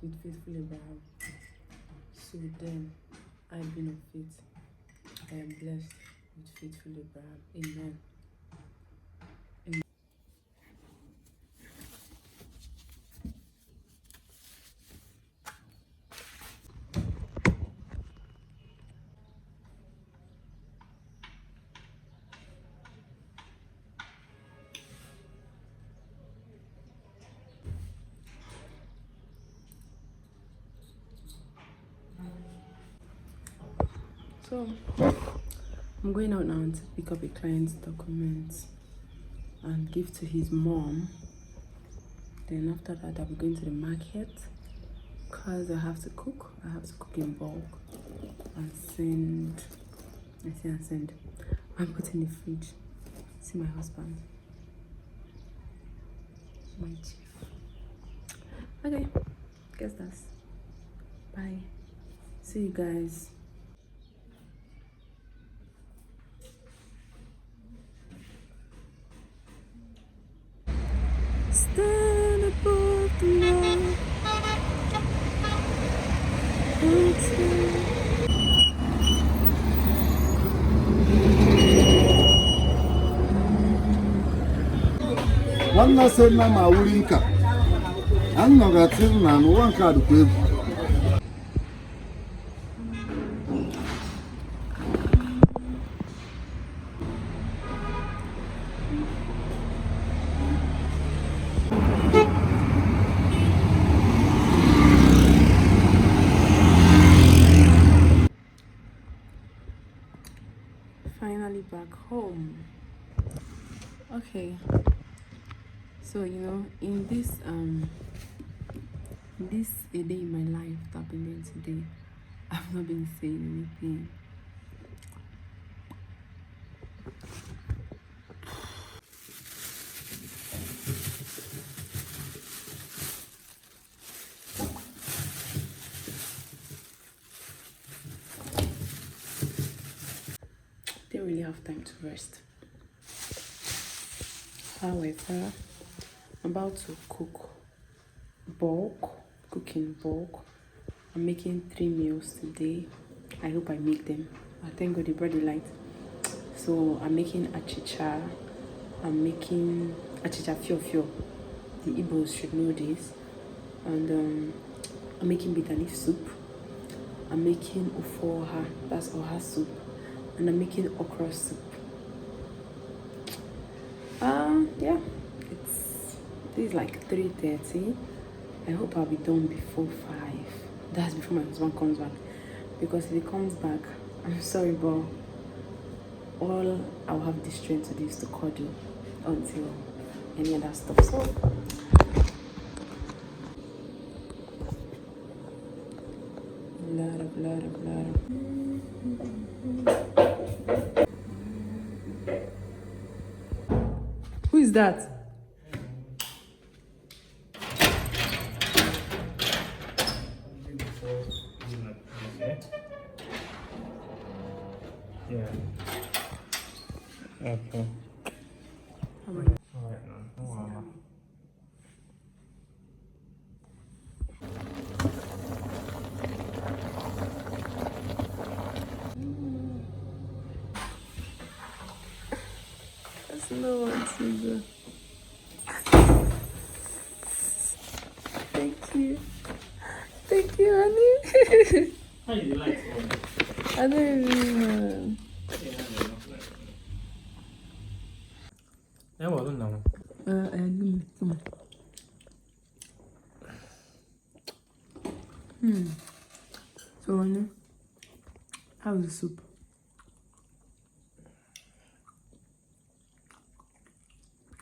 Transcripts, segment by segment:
with faithful Abraham, so then I've been of faith. I am blessed with faithful Abraham. Amen. So I'm going out now to pick up a client's documents and give to his mom. Then after that, I'll be going to the market because I have to cook. I have to cook in bulk and send. I'm putting in the fridge. See my husband, my chief. Okay, guess that's. Bye. See you guys. Stand above the law. One last time, I'm a willing car. I'm not a tin and one card with. Finally back home. Okay, so in this a day in my life that I've been doing today, I've not been saying anything. Didn't really have time to rest. However, I'm about to cook in bulk. I'm making 3 meals today. I hope I make them. I thank God the bread is light. So I'm making achicha. I'm making achicha fio. The Igbos should know this. And I'm making bitter leaf soup. I'm making ofoha, that's oha soup. And I'm making okra soup. Yeah, this is like 3:30. I hope I'll be done before 5. That's before my husband comes back. Because if he comes back, I'm sorry, but all I'll have the strength to do is to cuddle until any other stuff. So lot of. Who is that? Yeah. Okay. Alright, no worries. That's no one to do. Thank you, honey. How you like it? I don't even know. Yeah, well, no. Come on. So, honey, how's the soup?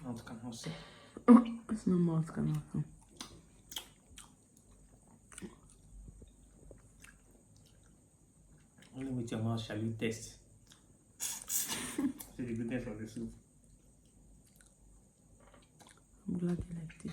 Mouth can also. It's no mouth can also. Only with your mouth shall you taste. See the goodness of the soup. I'm glad you liked it.